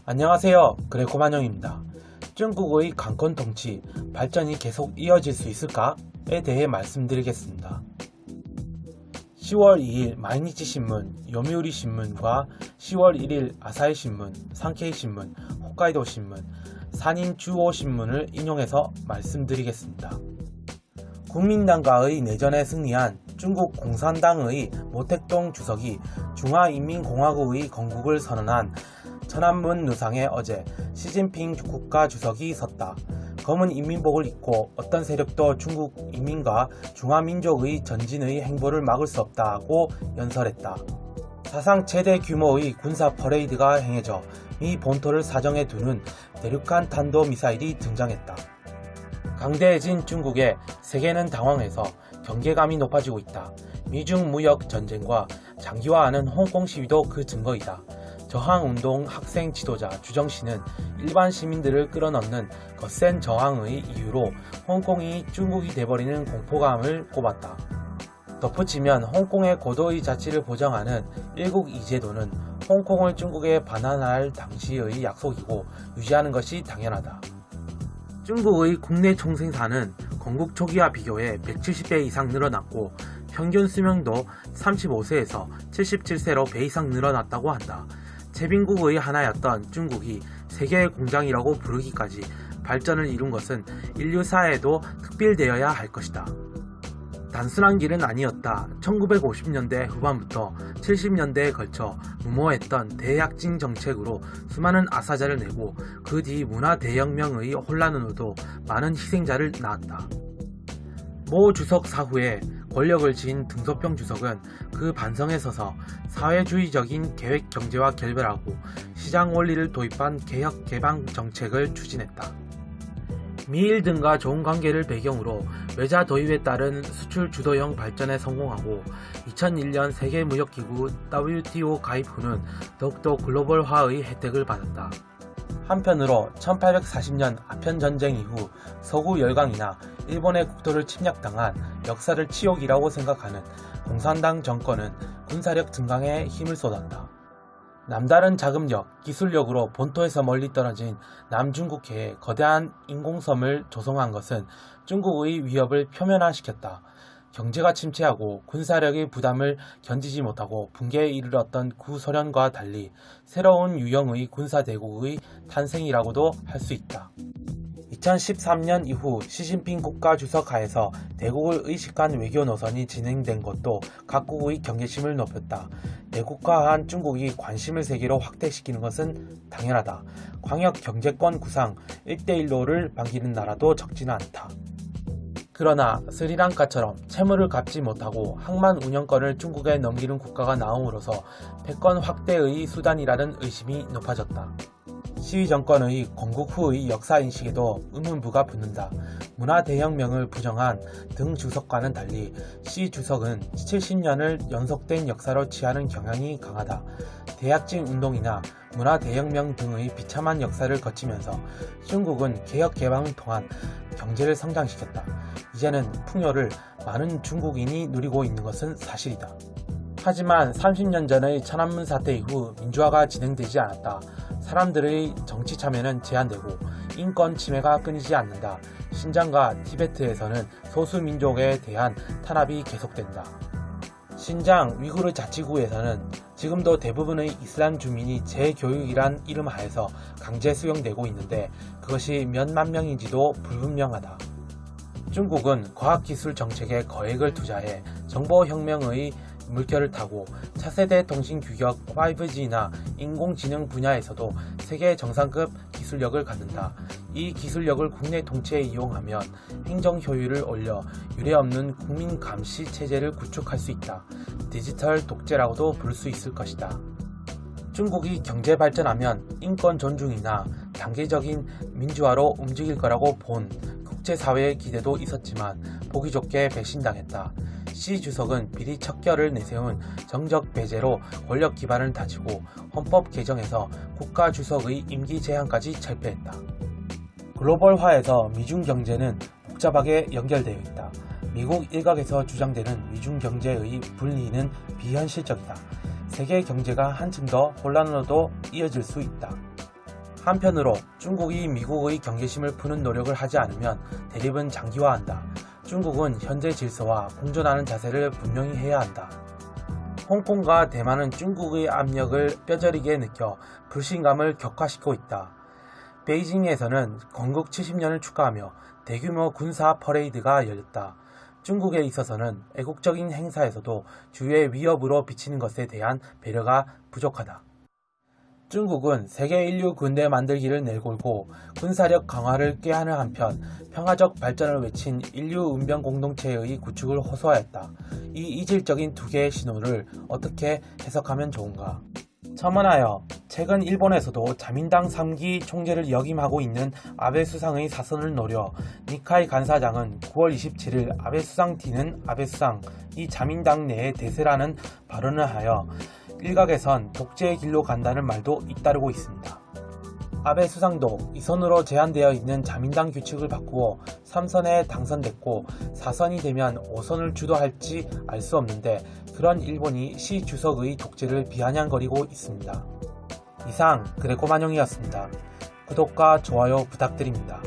안녕하세요. 그레코만영입니다. 중국의 강권 통치, 발전이 계속 이어질 수 있을까에 대해 말씀드리겠습니다. 10월 2일 마이니치新聞, 요미우리 신문과 10월 1일 아사히 신문, 산케이 신문, 홋카이도 신문, 산인 주오 신문을 인용해서 말씀드리겠습니다. 국민당과의 내전에 승리한 중국 공산당의 모택동 주석이 중화인민공화국의 건국을 선언한 천안문 누상에 어제 시진핑 국가주석이 섰다. 검은 인민복을 입고 어떤 세력도 중국 인민과 중화민족의 전진의 행보를 막을 수 없다고 연설했다. 사상 최대 규모의 군사 퍼레이드가 행해져 미 본토를 사정해 두는 대륙간 탄도미사일이 등장했다. 강대해진 중국에 세계는 당황해서 경계감이 높아지고 있다. 미중 무역 전쟁과 장기화하는 홍콩 시위도 그 증거이다. 저항운동 학생 지도자 주정씨는 일반 시민들을 끌어넣는 거센 저항의 이유로 홍콩이 중국이 돼버리는 공포감을 꼽았다. 덧붙이면 홍콩의 고도의 자치를 보장하는 일국 이제도는 홍콩을 중국에 반환할 당시의 약속이고 유지하는 것이 당연하다. 중국의 국내 총생산은 건국 초기와 비교해 170배 이상 늘어났고 평균 수명도 35세에서 77세로 배 이상 늘어났다고 한다. 최빈국의 하나였던 중국이 세계의 공장이라고 부르기까지 발전을 이룬 것은 인류사에도 특별되어야 할 것이다. 단순한 길은 아니었다. 1950년대 후반부터 70년대에 걸쳐 무모했던 대약진 정책으로 수많은 아사자를 내고 그 뒤 문화대혁명의 혼란으로도 많은 희생자를 낳았다. 모 주석 사후에 권력을 지닌 등소평 주석은 그 반성에 서서 사회주의적인 계획 경제와 결별하고 시장 원리를 도입한 개혁 개방 정책을 추진했다. 미일 등과 좋은 관계를 배경으로 외자 도입에 따른 수출 주도형 발전에 성공하고 2001년 세계무역기구 WTO 가입 후는 더욱더 글로벌화의 혜택을 받았다. 한편으로 1840년 아편전쟁 이후 서구 열강이나 일본의 국토를 침략당한 역사를 치욕이라고 생각하는 공산당 정권은 군사력 증강에 힘을 쏟았다. 남다른 자금력, 기술력으로 본토에서 멀리 떨어진 남중국해에 거대한 인공섬을 조성한 것은 중국의 위협을 표면화시켰다. 경제가 침체하고 군사력의 부담을 견디지 못하고 붕괴에 이르렀던 구소련과 달리 새로운 유형의 군사대국의 탄생이라고도 할 수 있다. 2013년 이후 시진핑 국가주석 하에서 대국을 의식한 외교 노선이 진행된 것도 각국의 경계심을 높였다. 내국화한 중국이 관심을 세계로 확대시키는 것은 당연하다. 광역 경제권 구상 1대1로를 반기는 나라도 적지는 않다. 그러나 스리랑카처럼 채무를 갚지 못하고 항만 운영권을 중국에 넘기는 국가가 나옴으로써 패권 확대의 수단이라는 의심이 높아졌다. 시위 정권의 건국 후의 역사인식에도 의문부가 붙는다. 문화대혁명을 부정한 등 주석과는 달리 시 주석은 70년을 연속된 역사로 취하는 경향이 강하다. 대약진 운동이나 문화대혁명 등의 비참한 역사를 거치면서 중국은 개혁개방을 통한 경제를 성장시켰다. 이제는 풍요를 많은 중국인이 누리고 있는 것은 사실이다. 하지만 30년 전의 천안문 사태 이후 민주화가 진행되지 않았다. 사람들의 정치 참여는 제한되고 인권 침해가 끊이지 않는다. 신장과 티베트에서는 소수민족에 대한 탄압이 계속된다. 신장 위구르 자치구에서는 지금도 대부분의 이슬람 주민이 재교육이란 이름 하에서 강제 수용되고 있는데 그것이 몇만 명인지도 불분명하다. 중국은 과학기술 정책에 거액을 투자해 정보혁명의 물결을 타고 차세대 통신 규격 5G나 인공지능 분야에서도 세계 정상급 기술력을 갖는다. 이 기술력을 국내 통치에 이용하면 행정 효율을 올려 유례없는 국민 감시 체제를 구축할 수 있다. 디지털 독재라고도 부를 수 있을 것이다. 중국이 경제 발전하면 인권 존중이나 단계적인 민주화로 움직일 거라고 본 국제사회의 기대도 있었지만 보기 좋게 배신당했다. 시 주석은 비리 척결을 내세운 정적 배제로 권력 기반을 다지고 헌법 개정에서 국가 주석의 임기 제한까지 철폐했다. 글로벌화에서 미중 경제는 복잡하게 연결되어 있다. 미국 일각에서 주장되는 미중 경제의 분리는 비현실적이다. 세계 경제가 한층 더 혼란으로도 이어질 수 있다. 한편으로 중국이 미국의 경계심을 푸는 노력을 하지 않으면 대립은 장기화한다. 중국은 현재 질서와 공존하는 자세를 분명히 해야 한다. 홍콩과 대만은 중국의 압력을 뼈저리게 느껴 불신감을 격화시키고 있다. 베이징에서는 건국 70년을 축하하며 대규모 군사 퍼레이드가 열렸다. 중국에 있어서는 애국적인 행사에서도 주위의 위협으로 비치는 것에 대한 배려가 부족하다. 중국은 세계 인류 군대 만들기를 내걸고 군사력 강화를 꾀하는 한편 평화적 발전을 외친 인류 운명 공동체의 구축을 호소하였다. 이 이질적인 두 개의 신호를 어떻게 해석하면 좋은가? 첨언하여 최근 일본에서도 자민당 3기 총재를 역임하고 있는 아베 수상의 사선을 노려 니카이 간사장은 9월 27일 아베 수상 뒤는 아베 수상이 자민당 내의 대세라는 발언을 하여 일각에선 독재의 길로 간다는 말도 잇따르고 있습니다. 아베 수상도 2선으로 제한되어 있는 자민당 규칙을 바꾸어 3선에 당선됐고 4선이 되면 5선을 주도할지 알 수 없는데 그런 일본이 시 주석의 독재를 비아냥거리고 있습니다. 이상 그레코만용이었습니다. 구독과 좋아요 부탁드립니다.